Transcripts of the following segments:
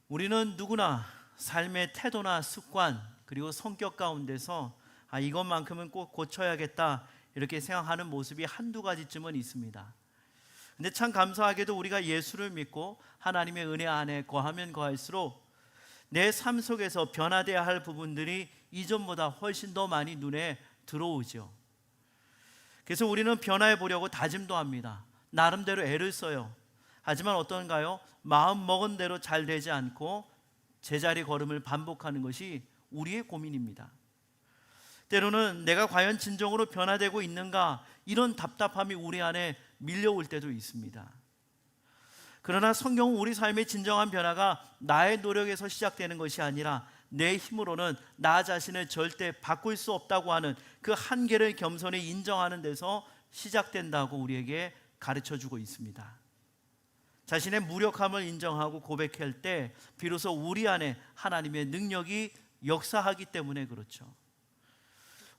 우리는 누구나 삶의 태도나 습관 그리고 성격 가운데서 이것만큼은 꼭 고쳐야겠다 이렇게 생각하는 모습이 한두 가지쯤은 있습니다. 근데 참 감사하게도 우리가 예수를 믿고 하나님의 은혜 안에 거하면 거할수록 내 삶 속에서 변화되어야 할 부분들이 이전보다 훨씬 더 많이 눈에 들어오죠. 그래서 우리는 변화해 보려고 다짐도 합니다. 나름대로 애를 써요. 하지만 어떤가요? 마음 먹은 대로 잘 되지 않고 제자리 걸음을 반복하는 것이 우리의 고민입니다. 때로는 내가 과연 진정으로 변화되고 있는가, 이런 답답함이 우리 안에 밀려올 때도 있습니다. 그러나 성경은 우리 삶의 진정한 변화가 나의 노력에서 시작되는 것이 아니라 내 힘으로는 나 자신을 절대 바꿀 수 없다고 하는 그 한계를 겸손히 인정하는 데서 시작된다고 우리에게 가르쳐주고 있습니다. 자신의 무력함을 인정하고 고백할 때 비로소 우리 안에 하나님의 능력이 역사하기 때문에 그렇죠.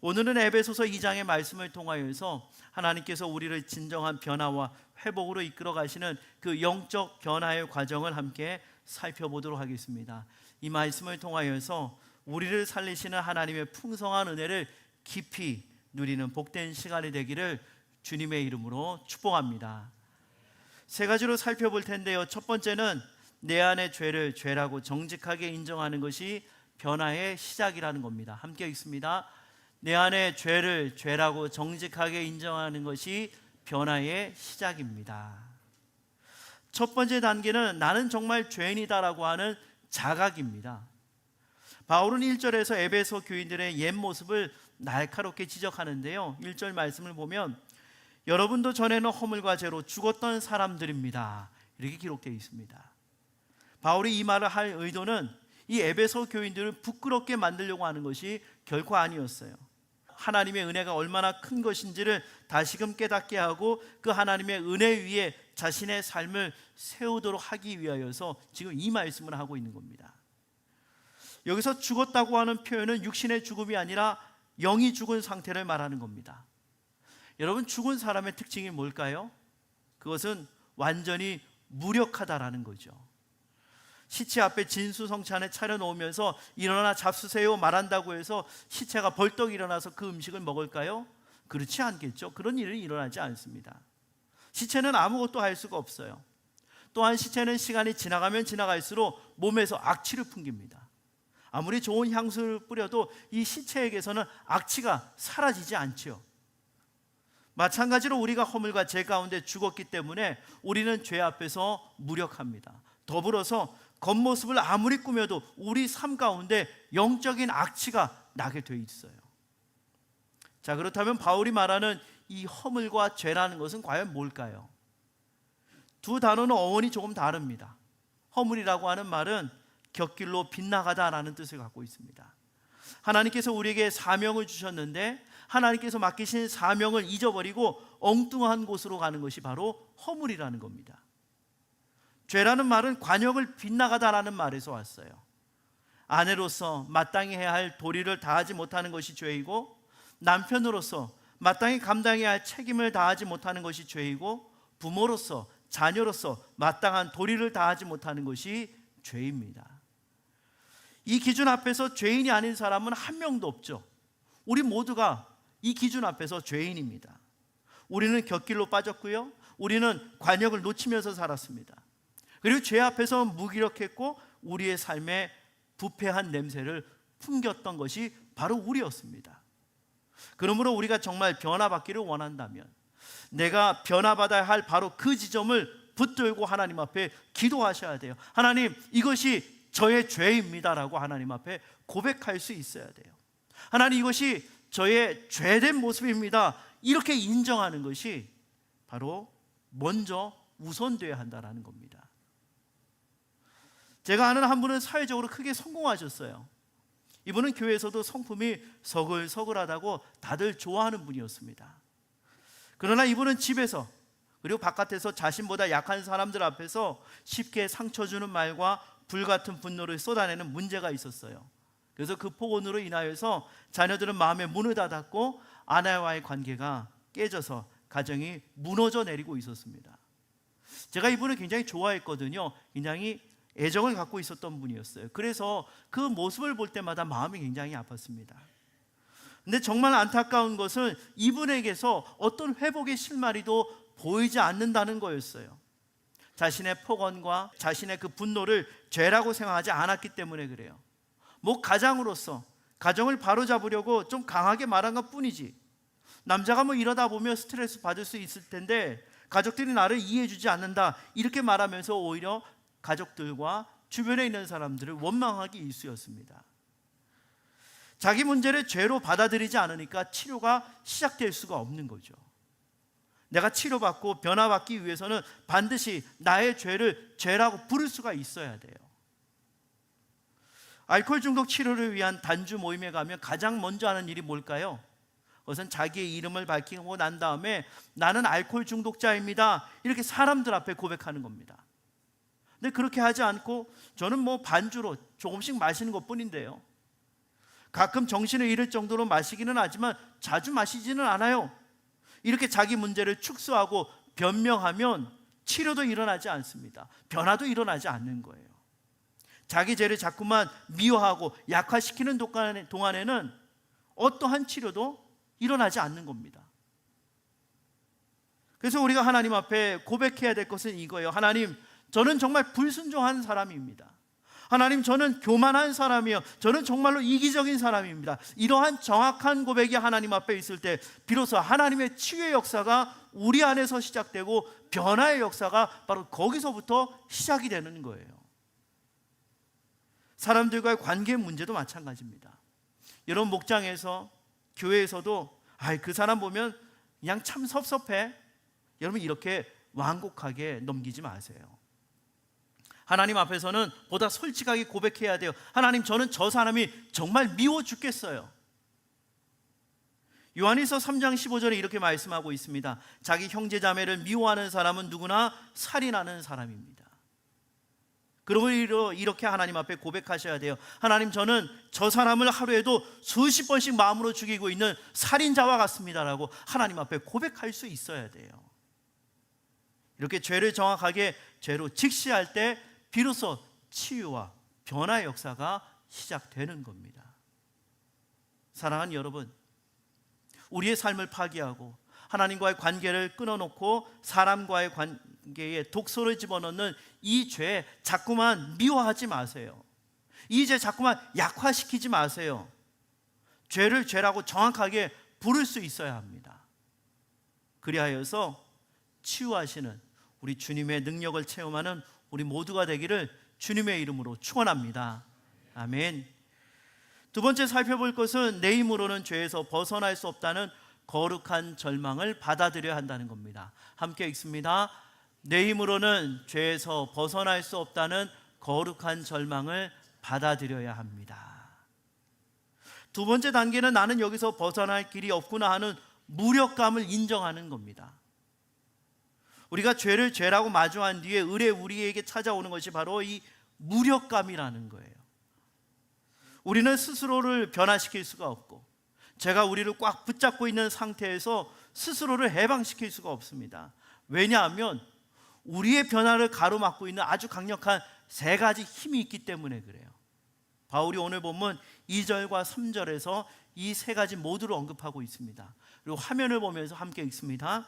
오늘은 에베소서 2장의 말씀을 통하여서 하나님께서 우리를 진정한 변화와 회복으로 이끌어 가시는 그 영적 변화의 과정을 함께 살펴보도록 하겠습니다. 이 말씀을 통하여서 우리를 살리시는 하나님의 풍성한 은혜를 깊이 누리는 복된 시간이 되기를 주님의 이름으로 축복합니다. 세 가지로 살펴볼 텐데요. 첫 번째는 내 안의 죄를 죄라고 정직하게 인정하는 것이 변화의 시작이라는 겁니다. 함께 읽습니다. 내 안의 죄를 죄라고 정직하게 인정하는 것이 변화의 시작입니다. 첫 번째 단계는 나는 정말 죄인이다라고 하는 자각입니다. 바울은 1절에서 에베소 교인들의 옛 모습을 날카롭게 지적하는데요. 1절 말씀을 보면 여러분도 전에는 허물과 죄로 죽었던 사람들입니다, 이렇게 기록되어 있습니다. 바울이 이 말을 할 의도는 이 에베소 교인들을 부끄럽게 만들려고 하는 것이 결코 아니었어요. 하나님의 은혜가 얼마나 큰 것인지를 다시금 깨닫게 하고 그 하나님의 은혜 위에 자신의 삶을 세우도록 하기 위하여서 지금 이 말씀을 하고 있는 겁니다. 여기서 죽었다고 하는 표현은 육신의 죽음이 아니라 영이 죽은 상태를 말하는 겁니다. 여러분, 죽은 사람의 특징이 뭘까요? 그것은 완전히 무력하다라는 거죠. 시체 앞에 진수성찬에 차려놓으면서 일어나 잡수세요 말한다고 해서 시체가 벌떡 일어나서 그 음식을 먹을까요? 그렇지 않겠죠. 그런 일은 일어나지 않습니다. 시체는 아무것도 할 수가 없어요. 또한 시체는 시간이 지나가면 지나갈수록 몸에서 악취를 풍깁니다. 아무리 좋은 향수를 뿌려도 이 시체에게서는 악취가 사라지지 않죠. 마찬가지로 우리가 허물과 죄 가운데 죽었기 때문에 우리는 죄 앞에서 무력합니다. 더불어서 겉모습을 아무리 꾸며도 우리 삶 가운데 영적인 악취가 나게 돼 있어요. 자, 그렇다면 바울이 말하는 이 허물과 죄라는 것은 과연 뭘까요? 두 단어는 어원이 조금 다릅니다. 허물이라고 하는 말은 곁길로 빗나가다라는 뜻을 갖고 있습니다. 하나님께서 우리에게 사명을 주셨는데 하나님께서 맡기신 사명을 잊어버리고 엉뚱한 곳으로 가는 것이 바로 허물이라는 겁니다. 죄라는 말은 관역을 빗나가다라는 말에서 왔어요. 아내로서 마땅히 해야 할 도리를 다하지 못하는 것이 죄이고, 남편으로서 마땅히 감당해야 할 책임을 다하지 못하는 것이 죄이고, 부모로서 자녀로서 마땅한 도리를 다하지 못하는 것이 죄입니다. 이 기준 앞에서 죄인이 아닌 사람은 한 명도 없죠. 우리 모두가 이 기준 앞에서 죄인입니다. 우리는 곁길로 빠졌고요, 우리는 관역을 놓치면서 살았습니다. 그리고 죄 앞에서 무기력했고 우리의 삶에 부패한 냄새를 풍겼던 것이 바로 우리였습니다. 그러므로 우리가 정말 변화받기를 원한다면 내가 변화받아야 할 바로 그 지점을 붙들고 하나님 앞에 기도하셔야 돼요. 하나님, 이것이 저의 죄입니다라고 하나님 앞에 고백할 수 있어야 돼요. 하나님, 이것이 저의 죄된 모습입니다, 이렇게 인정하는 것이 바로 먼저 우선되어야 한다는 겁니다. 제가 아는 한 분은 사회적으로 크게 성공하셨어요. 이분은 교회에서도 성품이 서글서글하다고 다들 좋아하는 분이었습니다. 그러나 이분은 집에서 그리고 바깥에서 자신보다 약한 사람들 앞에서 쉽게 상처 주는 말과 불같은 분노를 쏟아내는 문제가 있었어요. 그래서 그 폭언으로 인하여서 자녀들은 마음에 문을 닫았고 아내와의 관계가 깨져서 가정이 무너져 내리고 있었습니다. 제가 이분을 굉장히 좋아했거든요. 굉장히 애정을 갖고 있었던 분이었어요. 그래서 그 모습을 볼 때마다 마음이 굉장히 아팠습니다. 근데 정말 안타까운 것은 이분에게서 어떤 회복의 실마리도 보이지 않는다는 거였어요. 자신의 폭언과 자신의 그 분노를 죄라고 생각하지 않았기 때문에 그래요. 뭐 가장으로서 가정을 바로잡으려고 좀 강하게 말한 것 뿐이지, 남자가 뭐 이러다 보면 스트레스 받을 수 있을 텐데 가족들이 나를 이해해 주지 않는다, 이렇게 말하면서 오히려 가족들과 주변에 있는 사람들을 원망하기 일쑤였습니다. 자기 문제를 죄로 받아들이지 않으니까 치료가 시작될 수가 없는 거죠. 내가 치료받고 변화받기 위해서는 반드시 나의 죄를 죄라고 부를 수가 있어야 돼요. 알코올 중독 치료를 위한 단주 모임에 가면 가장 먼저 하는 일이 뭘까요? 그것은 자기의 이름을 밝히고 난 다음에 나는 알코올 중독자입니다, 이렇게 사람들 앞에 고백하는 겁니다. 근데 그렇게 하지 않고 저는 뭐 반주로 조금씩 마시는 것 뿐인데요, 가끔 정신을 잃을 정도로 마시기는 하지만 자주 마시지는 않아요. 이렇게 자기 문제를 축소하고 변명하면 치료도 일어나지 않습니다. 변화도 일어나지 않는 거예요. 자기 죄를 자꾸만 미워하고 약화시키는 동안에는 어떠한 치료도 일어나지 않는 겁니다. 그래서 우리가 하나님 앞에 고백해야 될 것은 이거예요. 하나님, 저는 정말 불순종한 사람입니다. 하나님, 저는 교만한 사람이요, 저는 정말로 이기적인 사람입니다. 이러한 정확한 고백이 하나님 앞에 있을 때 비로소 하나님의 치유의 역사가 우리 안에서 시작되고 변화의 역사가 바로 거기서부터 시작이 되는 거예요. 사람들과의 관계 문제도 마찬가지입니다. 여러분, 목장에서 교회에서도 그 사람 보면 그냥 참 섭섭해, 여러분 이렇게 완곡하게 넘기지 마세요. 하나님 앞에서는 보다 솔직하게 고백해야 돼요. 하나님, 저는 저 사람이 정말 미워 죽겠어요. 요한일서 3장 15절에 이렇게 말씀하고 있습니다. 자기 형제 자매를 미워하는 사람은 누구나 살인하는 사람입니다. 그러므로 이렇게 하나님 앞에 고백하셔야 돼요. 하나님, 저는 저 사람을 하루에도 수십 번씩 마음으로 죽이고 있는 살인자와 같습니다라고 하나님 앞에 고백할 수 있어야 돼요. 이렇게 죄를 정확하게 죄로 직시할 때 비로소 치유와 변화의 역사가 시작되는 겁니다. 사랑하는 여러분, 우리의 삶을 파괴하고 하나님과의 관계를 끊어놓고 사람과의 관계에 독소를 집어넣는 이 죄 자꾸만 미워하지 마세요. 이 죄 자꾸만 약화시키지 마세요. 죄를 죄라고 정확하게 부를 수 있어야 합니다. 그리하여서 치유하시는 우리 주님의 능력을 체험하는 우리 모두가 되기를 주님의 이름으로 축원합니다. 아멘. 두 번째 살펴볼 것은 내 힘으로는 죄에서 벗어날 수 없다는 거룩한 절망을 받아들여야 한다는 겁니다. 함께 읽습니다. 내 힘으로는 죄에서 벗어날 수 없다는 거룩한 절망을 받아들여야 합니다. 두 번째 단계는 나는 여기서 벗어날 길이 없구나 하는 무력감을 인정하는 겁니다. 우리가 죄를 죄라고 마주한 뒤에 을에 우리에게 찾아오는 것이 바로 이 무력감이라는 거예요. 우리는 스스로를 변화시킬 수가 없고 죄가 우리를 꽉 붙잡고 있는 상태에서 스스로를 해방시킬 수가 없습니다. 왜냐하면 우리의 변화를 가로막고 있는 아주 강력한 세 가지 힘이 있기 때문에 그래요. 바울이 오늘 본문 2절과 3절에서 이 세 가지 모두를 언급하고 있습니다. 그리고 화면을 보면서 함께 읽습니다.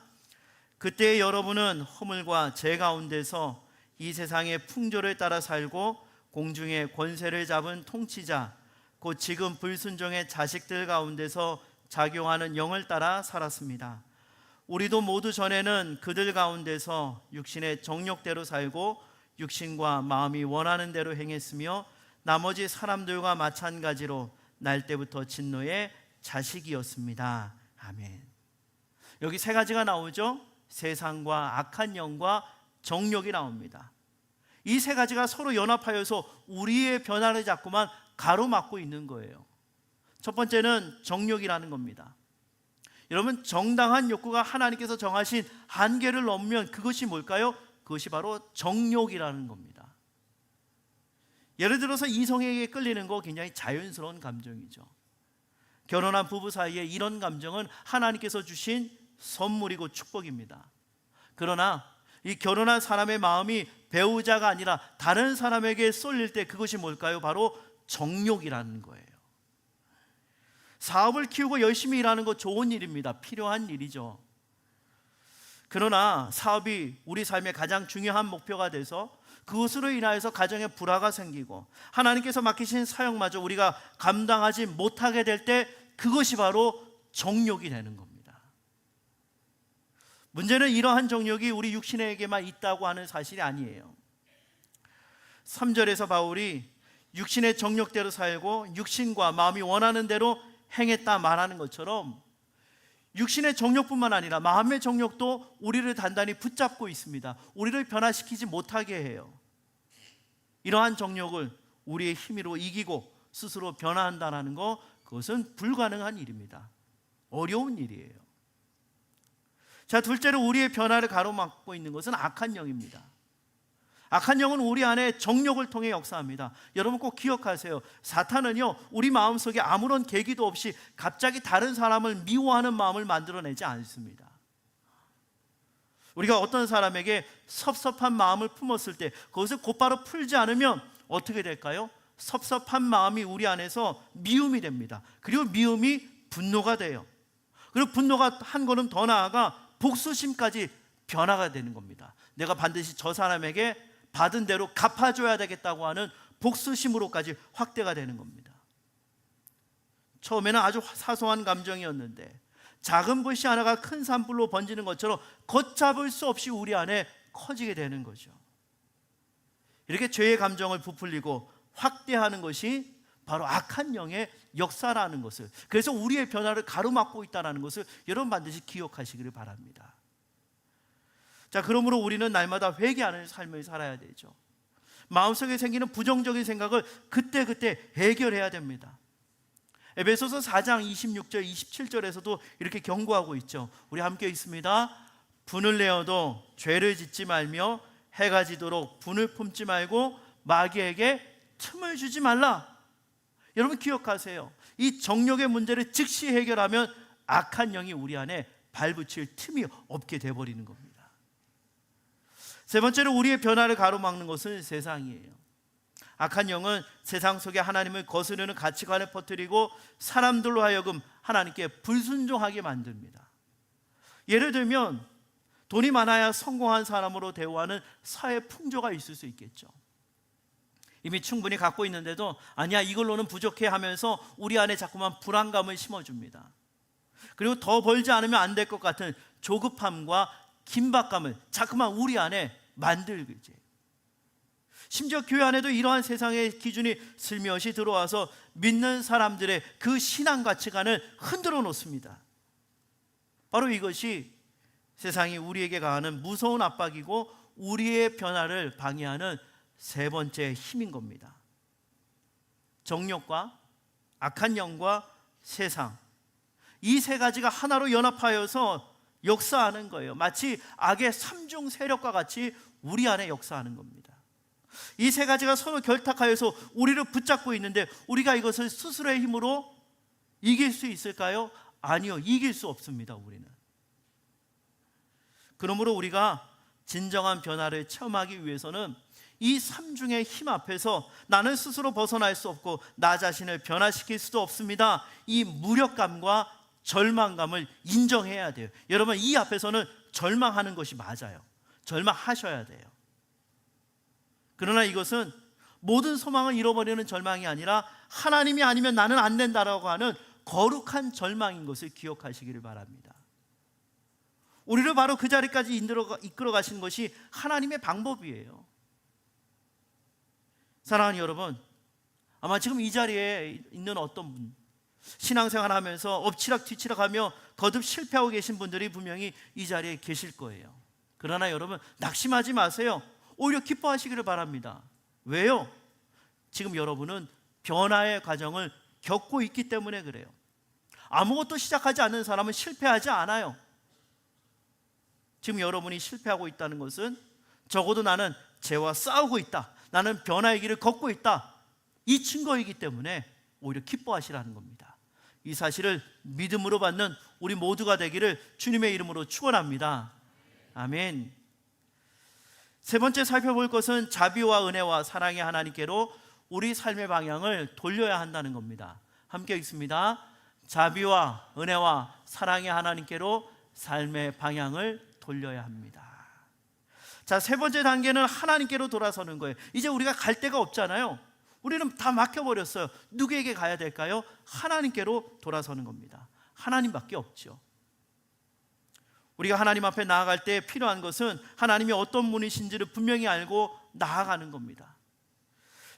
그때 여러분은 허물과 죄 가운데서 이 세상의 풍조를 따라 살고 공중의 권세를 잡은 통치자, 곧 지금 불순종의 자식들 가운데서 작용하는 영을 따라 살았습니다. 우리도 모두 전에는 그들 가운데서 육신의 정욕대로 살고 육신과 마음이 원하는 대로 행했으며 나머지 사람들과 마찬가지로 날 때부터 진노의 자식이었습니다. 아멘. 여기 세 가지가 나오죠. 세상과 악한 영과 정욕이 나옵니다. 이 세 가지가 서로 연합하여서 우리의 변화를 자꾸만 가로막고 있는 거예요. 첫 번째는 정욕이라는 겁니다. 여러분, 정당한 욕구가 하나님께서 정하신 한계를 넘으면 그것이 뭘까요? 그것이 바로 정욕이라는 겁니다. 예를 들어서 이성에게 끌리는 거 굉장히 자연스러운 감정이죠. 결혼한 부부 사이에 이런 감정은 하나님께서 주신 선물이고 축복입니다. 그러나 이 결혼한 사람의 마음이 배우자가 아니라 다른 사람에게 쏠릴 때 그것이 뭘까요? 바로 정욕이라는 거예요. 사업을 키우고 열심히 일하는 거 좋은 일입니다. 필요한 일이죠. 그러나 사업이 우리 삶의 가장 중요한 목표가 돼서 그것으로 인하여서 가정에 불화가 생기고 하나님께서 맡기신 사역마저 우리가 감당하지 못하게 될 때 그것이 바로 정욕이 되는 겁니다. 문제는 이러한 정욕이 우리 육신에게만 있다고 하는 사실이 아니에요. 3절에서 바울이 육신의 정욕대로 살고 육신과 마음이 원하는 대로 행했다 말하는 것처럼 육신의 정욕뿐만 아니라 마음의 정욕도 우리를 단단히 붙잡고 있습니다. 우리를 변화시키지 못하게 해요. 이러한 정욕을 우리의 힘으로 이기고 스스로 변화한다는 것, 그것은 불가능한 일입니다. 어려운 일이에요. 자, 둘째로 우리의 변화를 가로막고 있는 것은 악한 영입니다. 악한 영은 우리 안에 정욕을 통해 역사합니다. 여러분 꼭 기억하세요. 사탄은요, 우리 마음속에 아무런 계기도 없이 갑자기 다른 사람을 미워하는 마음을 만들어내지 않습니다. 우리가 어떤 사람에게 섭섭한 마음을 품었을 때 그것을 곧바로 풀지 않으면 어떻게 될까요? 섭섭한 마음이 우리 안에서 미움이 됩니다. 그리고 미움이 분노가 돼요. 그리고 분노가 한 걸음 더 나아가 복수심까지 변화가 되는 겁니다. 내가 반드시 저 사람에게 받은 대로 갚아줘야 되겠다고 하는 복수심으로까지 확대가 되는 겁니다. 처음에는 아주 사소한 감정이었는데 작은 불씨 하나가 큰 산불로 번지는 것처럼 걷잡을 수 없이 우리 안에 커지게 되는 거죠. 이렇게 죄의 감정을 부풀리고 확대하는 것이 바로 악한 영의 역사라는 것을, 그래서 우리의 변화를 가로막고 있다는 것을 여러분 반드시 기억하시기를 바랍니다. 자, 그러므로 우리는 날마다 회개하는 삶을 살아야 되죠. 마음속에 생기는 부정적인 생각을 그때그때 해결해야 됩니다. 에베소서 4장 26절 27절에서도 이렇게 경고하고 있죠. 우리 함께 있습니다. 분을 내어도 죄를 짓지 말며 해가 지도록 분을 품지 말고 마귀에게 틈을 주지 말라. 여러분 기억하세요. 이 정욕의 문제를 즉시 해결하면 악한 영이 우리 안에 발붙일 틈이 없게 돼버리는 겁니다. 세 번째로 우리의 변화를 가로막는 것은 세상이에요. 악한 영은 세상 속에 하나님을 거스르는 가치관을 퍼뜨리고 사람들로 하여금 하나님께 불순종하게 만듭니다. 예를 들면 돈이 많아야 성공한 사람으로 대우하는 사회 풍조가 있을 수 있겠죠. 이미 충분히 갖고 있는데도 아니야 이걸로는 부족해 하면서 우리 안에 자꾸만 불안감을 심어줍니다. 그리고 더 벌지 않으면 안 될 것 같은 조급함과 긴박감을 자꾸만 우리 안에 만들지. 심지어 교회 안에도 이러한 세상의 기준이 슬며시 들어와서 믿는 사람들의 그 신앙 가치관을 흔들어 놓습니다. 바로 이것이 세상이 우리에게 가하는 무서운 압박이고 우리의 변화를 방해하는 세 번째 힘인 겁니다. 정욕과 악한 영과 세상, 이 세 가지가 하나로 연합하여서 역사하는 거예요. 마치 악의 삼중 세력과 같이 우리 안에 역사하는 겁니다. 이 세 가지가 서로 결탁하여서 우리를 붙잡고 있는데 우리가 이것을 스스로의 힘으로 이길 수 있을까요? 아니요, 이길 수 없습니다. 우리는. 그러므로 우리가 진정한 변화를 체험하기 위해서는 이 삼중의 힘 앞에서 나는 스스로 벗어날 수 없고 나 자신을 변화시킬 수도 없습니다. 이 무력감과 절망감을 인정해야 돼요. 여러분 이 앞에서는 절망하는 것이 맞아요. 절망하셔야 돼요. 그러나 이것은 모든 소망을 잃어버리는 절망이 아니라 하나님이 아니면 나는 안 된다라고 하는 거룩한 절망인 것을 기억하시기를 바랍니다. 우리를 바로 그 자리까지 이끌어 가신 것이 하나님의 방법이에요. 사랑하는 여러분, 아마 지금 이 자리에 있는 어떤 분, 신앙생활 하면서 엎치락 뒤치락 하며 거듭 실패하고 계신 분들이 분명히 이 자리에 계실 거예요. 그러나 여러분 낙심하지 마세요. 오히려 기뻐하시기를 바랍니다. 왜요? 지금 여러분은 변화의 과정을 겪고 있기 때문에 그래요. 아무것도 시작하지 않는 사람은 실패하지 않아요. 지금 여러분이 실패하고 있다는 것은 적어도 나는 죄와 싸우고 있다, 나는 변화의 길을 걷고 있다, 이 증거이기 때문에 오히려 기뻐하시라는 겁니다. 이 사실을 믿음으로 받는 우리 모두가 되기를 주님의 이름으로 축원합니다. 아멘. 세 번째 살펴볼 것은 자비와 은혜와 사랑의 하나님께로 우리 삶의 방향을 돌려야 한다는 겁니다. 함께 읽습니다. 자비와 은혜와 사랑의 하나님께로 삶의 방향을 돌려야 합니다. 자, 세 번째 단계는 하나님께로 돌아서는 거예요. 이제 우리가 갈 데가 없잖아요. 우리는 다 막혀버렸어요. 누구에게 가야 될까요? 하나님께로 돌아서는 겁니다. 하나님밖에 없죠. 우리가 하나님 앞에 나아갈 때 필요한 것은 하나님이 어떤 분이신지를 분명히 알고 나아가는 겁니다.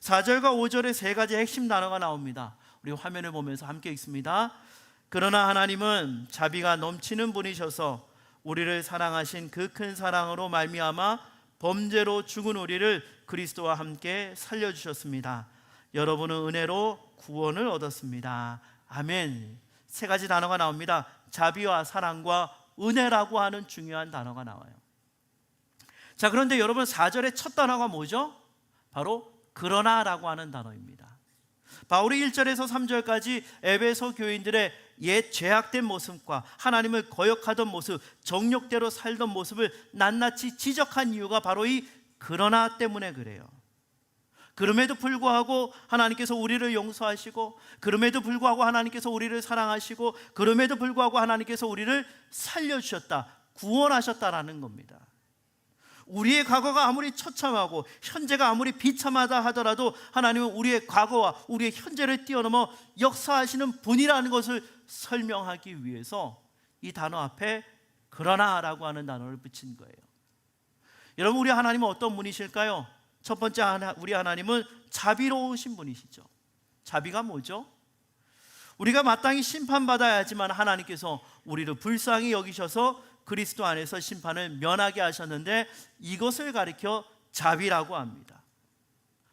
4절과 5절에 세 가지 핵심 단어가 나옵니다. 우리 화면을 보면서 함께 읽습니다. 그러나 하나님은 자비가 넘치는 분이셔서 우리를 사랑하신 그 큰 사랑으로 말미암아 범죄로 죽은 우리를 그리스도와 함께 살려주셨습니다. 여러분은 은혜로 구원을 얻었습니다. 아멘. 세 가지 단어가 나옵니다. 자비와 사랑과 은혜라고 하는 중요한 단어가 나와요. 자, 그런데 여러분 4절의 첫 단어가 뭐죠? 바로 그러나라고 하는 단어입니다. 바울이 1절에서 3절까지 에베소 교인들의 옛 죄악된 모습과 하나님을 거역하던 모습, 정욕대로 살던 모습을 낱낱이 지적한 이유가 바로 이 그러나 때문에 그래요. 그럼에도 불구하고 하나님께서 우리를 용서하시고, 그럼에도 불구하고 하나님께서 우리를 사랑하시고, 그럼에도 불구하고 하나님께서 우리를 살려주셨다, 구원하셨다라는 겁니다. 우리의 과거가 아무리 처참하고 현재가 아무리 비참하다 하더라도 하나님은 우리의 과거와 우리의 현재를 뛰어넘어 역사하시는 분이라는 것을 설명하기 위해서 이 단어 앞에 그러나라고 하는 단어를 붙인 거예요. 여러분, 우리 하나님은 어떤 분이실까요? 첫 번째, 우리 하나님은 자비로우신 분이시죠. 자비가 뭐죠? 우리가 마땅히 심판받아야 하지만 하나님께서 우리를 불쌍히 여기셔서 그리스도 안에서 심판을 면하게 하셨는데, 이것을 가리켜 자비라고 합니다.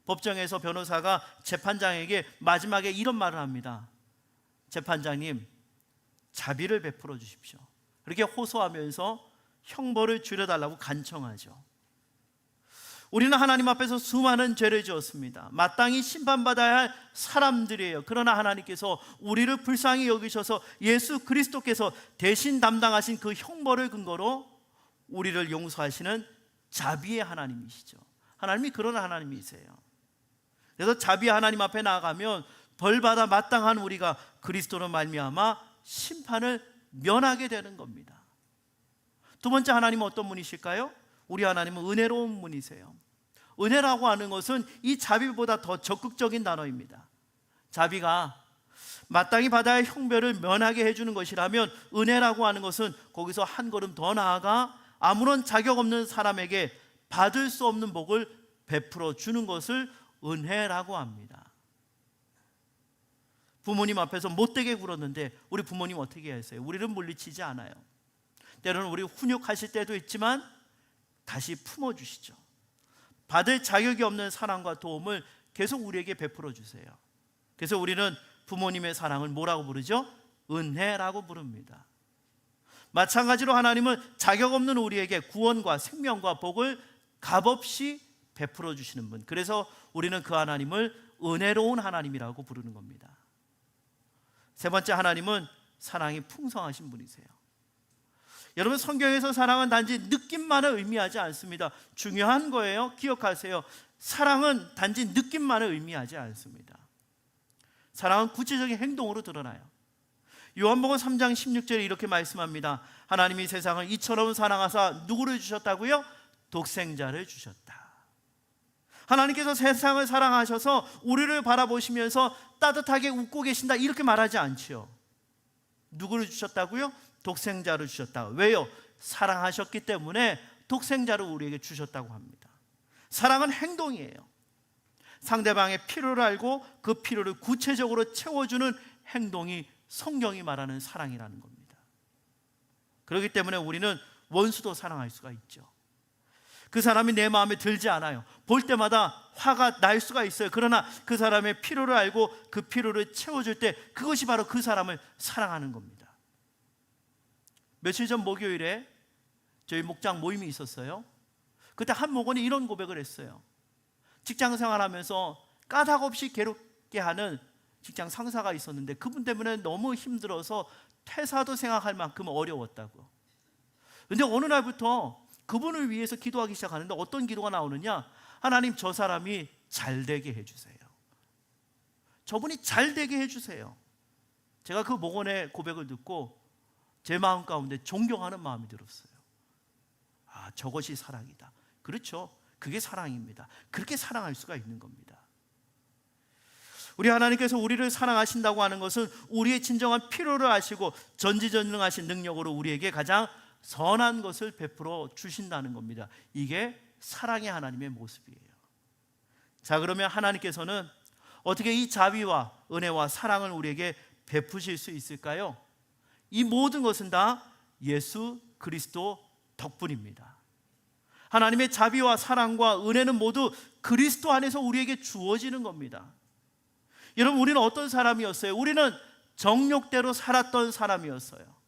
법정에서 변호사가 재판장에게 마지막에 이런 말을 합니다. 재판장님, 자비를 베풀어 주십시오. 그렇게 호소하면서 형벌을 줄여달라고 간청하죠. 우리는 하나님 앞에서 수많은 죄를 지었습니다. 마땅히 심판받아야 할 사람들이에요. 그러나 하나님께서 우리를 불쌍히 여기셔서 예수 그리스도께서 대신 담당하신 그 형벌을 근거로 우리를 용서하시는 자비의 하나님이시죠. 하나님이 그런 하나님이세요. 그래서 자비 하나님 앞에 나아가면 벌받아 마땅한 우리가 그리스도로 말미암아 심판을 면하게 되는 겁니다. 두 번째, 하나님은 어떤 분이실까요? 우리 하나님은 은혜로운 분이세요. 은혜라고 하는 것은 이 자비보다 더 적극적인 단어입니다. 자비가 마땅히 받아야 할 형벌을 면하게 해주는 것이라면, 은혜라고 하는 것은 거기서 한 걸음 더 나아가 아무런 자격 없는 사람에게 받을 수 없는 복을 베풀어 주는 것을 은혜라고 합니다. 부모님 앞에서 못되게 굴었는데 우리 부모님 어떻게 하세요? 우리를 물리치지 않아요. 때로는 우리 훈육하실 때도 있지만 다시 품어주시죠. 받을 자격이 없는 사랑과 도움을 계속 우리에게 베풀어 주세요. 그래서 우리는 부모님의 사랑을 뭐라고 부르죠? 은혜라고 부릅니다. 마찬가지로 하나님은 자격 없는 우리에게 구원과 생명과 복을 값없이 베풀어 주시는 분, 그래서 우리는 그 하나님을 은혜로운 하나님이라고 부르는 겁니다. 세 번째, 하나님은 사랑이 풍성하신 분이세요. 여러분, 성경에서 사랑은 단지 느낌만을 의미하지 않습니다. 중요한 거예요. 기억하세요. 사랑은 단지 느낌만을 의미하지 않습니다. 사랑은 구체적인 행동으로 드러나요. 요한복음 3장 16절에 이렇게 말씀합니다. 하나님이 세상을 이처럼 사랑하사 누구를 주셨다고요? 독생자를 주셨다. 하나님께서 세상을 사랑하셔서 우리를 바라보시면서 따뜻하게 웃고 계신다, 이렇게 말하지 않지요. 누구를 주셨다고요? 독생자를 주셨다. 왜요? 사랑하셨기 때문에 독생자를 우리에게 주셨다고 합니다. 사랑은 행동이에요. 상대방의 필요를 알고 그 필요를 구체적으로 채워주는 행동이 성경이 말하는 사랑이라는 겁니다. 그렇기 때문에 우리는 원수도 사랑할 수가 있죠. 그 사람이 내 마음에 들지 않아요. 볼 때마다 화가 날 수가 있어요. 그러나 그 사람의 필요를 알고 그 필요를 채워줄 때 그것이 바로 그 사람을 사랑하는 겁니다. 며칠 전 목요일에 저희 목장 모임이 있었어요. 그때 한 목원이 이런 고백을 했어요. 직장 생활하면서 까닭없이 괴롭게 하는 직장 상사가 있었는데 그분 때문에 너무 힘들어서 퇴사도 생각할 만큼 어려웠다고. 근데 어느 날부터 그분을 위해서 기도하기 시작하는데 어떤 기도가 나오느냐? 하나님, 저 사람이 잘 되게 해주세요. 저분이 잘 되게 해주세요. 제가 그 목원의 고백을 듣고 제 마음 가운데 존경하는 마음이 들었어요. 아, 저것이 사랑이다. 그렇죠. 그게 사랑입니다. 그렇게 사랑할 수가 있는 겁니다. 우리 하나님께서 우리를 사랑하신다고 하는 것은 우리의 진정한 필요를 아시고 전지전능하신 능력으로 우리에게 가장 선한 것을 베풀어 주신다는 겁니다. 이게 사랑의 하나님의 모습이에요. 자, 그러면 하나님께서는 어떻게 이 자비와 은혜와 사랑을 우리에게 베푸실 수 있을까요? 이 모든 것은 다 예수 그리스도 덕분입니다. 하나님의 자비와 사랑과 은혜는 모두 그리스도 안에서 우리에게 주어지는 겁니다. 여러분, 우리는 어떤 사람이었어요? 우리는 정욕대로 살았던 사람이었어요.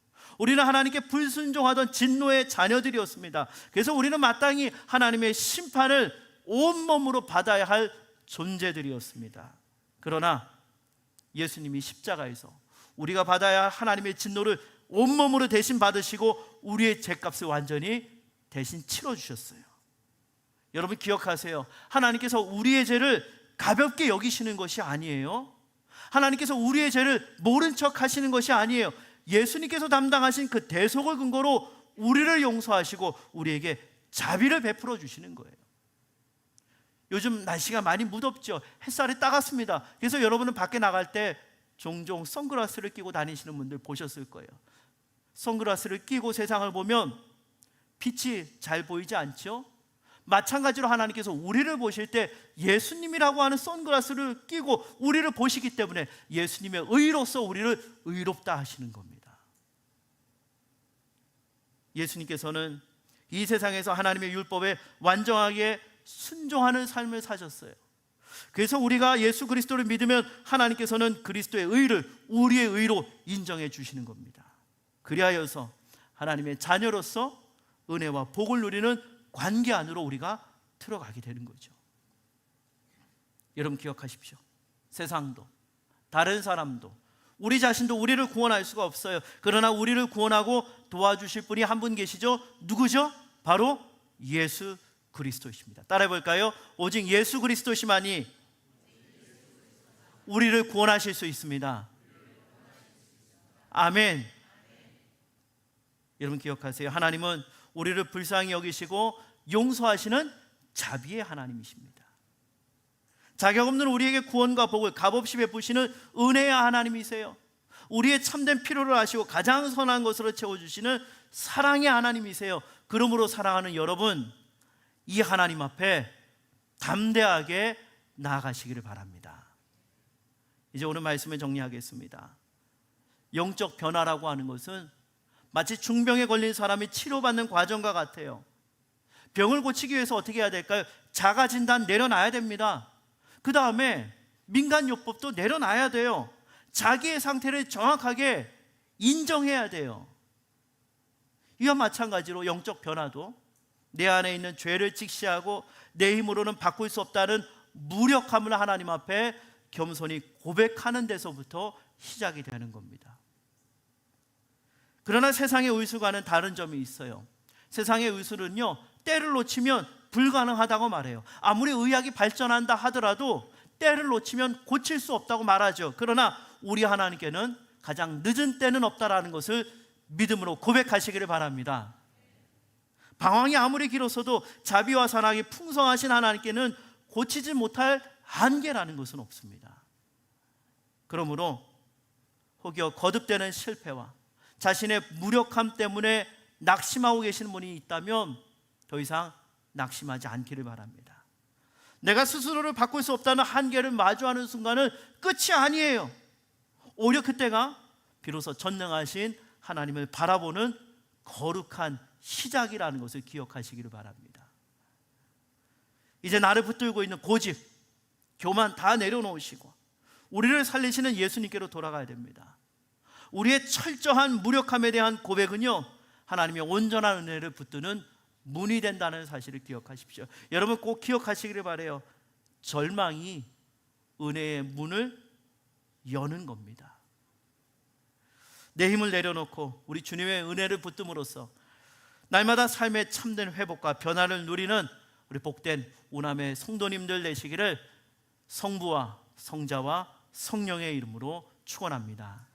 우리는 하나님께 불순종하던 진노의 자녀들이었습니다. 그래서 우리는 마땅히 하나님의 심판을 온몸으로 받아야 할 존재들이었습니다. 그러나 예수님이 십자가에서 우리가 받아야 할 하나님의 진노를 온몸으로 대신 받으시고 우리의 죄값을 완전히 대신 치러주셨어요. 여러분 기억하세요. 하나님께서 우리의 죄를 가볍게 여기시는 것이 아니에요. 하나님께서 우리의 죄를 모른 척 하시는 것이 아니에요. 예수님께서 담당하신 그 대속을 근거로 우리를 용서하시고 우리에게 자비를 베풀어 주시는 거예요. 요즘 날씨가 많이 무덥죠. 햇살이 따갑습니다. 그래서 여러분은 밖에 나갈 때 종종 선글라스를 끼고 다니시는 분들 보셨을 거예요. 선글라스를 끼고 세상을 보면 빛이 잘 보이지 않죠? 마찬가지로 하나님께서 우리를 보실 때 예수님이라고 하는 선글라스를 끼고 우리를 보시기 때문에 예수님의 의로서 우리를 의롭다 하시는 겁니다. 예수님께서는 이 세상에서 하나님의 율법에 완전하게 순종하는 삶을 사셨어요. 그래서 우리가 예수 그리스도를 믿으면 하나님께서는 그리스도의 의를 우리의 의로 인정해 주시는 겁니다. 그리하여서 하나님의 자녀로서 은혜와 복을 누리는 관계 안으로 우리가 들어가게 되는 거죠. 여러분 기억하십시오. 세상도 다른 사람도 우리 자신도 우리를 구원할 수가 없어요. 그러나 우리를 구원하고 도와주실 분이 한 분 계시죠. 누구죠? 바로 예수 그리스도이십니다. 따라해 볼까요? 오직 예수 그리스도시만이 우리를 구원하실 수 있습니다. 아멘. 여러분 기억하세요. 하나님은 우리를 불쌍히 여기시고 용서하시는 자비의 하나님이십니다. 자격 없는 우리에게 구원과 복을 값없이 베푸시는 은혜의 하나님이세요. 우리의 참된 필요를 아시고 가장 선한 것으로 채워주시는 사랑의 하나님이세요. 그러므로 사랑하는 여러분, 이 하나님 앞에 담대하게 나아가시기를 바랍니다. 이제 오늘 말씀을 정리하겠습니다. 영적 변화라고 하는 것은 마치 중병에 걸린 사람이 치료받는 과정과 같아요. 병을 고치기 위해서 어떻게 해야 될까요? 자가진단 내려놔야 됩니다. 그 다음에 민간요법도 내려놔야 돼요. 자기의 상태를 정확하게 인정해야 돼요. 이와 마찬가지로 영적 변화도 내 안에 있는 죄를 직시하고 내 힘으로는 바꿀 수 없다는 무력함을 하나님 앞에 겸손히 고백하는 데서부터 시작이 되는 겁니다. 그러나 세상의 의술과는 다른 점이 있어요. 세상의 의술은요, 때를 놓치면 불가능하다고 말해요. 아무리 의학이 발전한다 하더라도 때를 놓치면 고칠 수 없다고 말하죠. 그러나 우리 하나님께는 가장 늦은 때는 없다라는 것을 믿음으로 고백하시기를 바랍니다. 방황이 아무리 길었어도 자비와 사랑이 풍성하신 하나님께는 고치지 못할 한계라는 것은 없습니다. 그러므로 혹여 거듭되는 실패와 자신의 무력함 때문에 낙심하고 계시는 분이 있다면 더 이상 낙심하지 않기를 바랍니다. 내가 스스로를 바꿀 수 없다는 한계를 마주하는 순간은 끝이 아니에요. 오히려 그때가 비로소 전능하신 하나님을 바라보는 거룩한 시작이라는 것을 기억하시기를 바랍니다. 이제 나를 붙들고 있는 고집, 교만 다 내려놓으시고 우리를 살리시는 예수님께로 돌아가야 됩니다. 우리의 철저한 무력함에 대한 고백은요, 하나님의 온전한 은혜를 붙드는 문이 된다는 사실을 기억하십시오. 여러분 꼭 기억하시기를 바라요. 절망이 은혜의 문을 여는 겁니다. 내 힘을 내려놓고 우리 주님의 은혜를 붙듦으로써 날마다 삶의 참된 회복과 변화를 누리는 우리 복된 우남의 성도님들 되시기를 성부와 성자와 성령의 이름으로 축원합니다.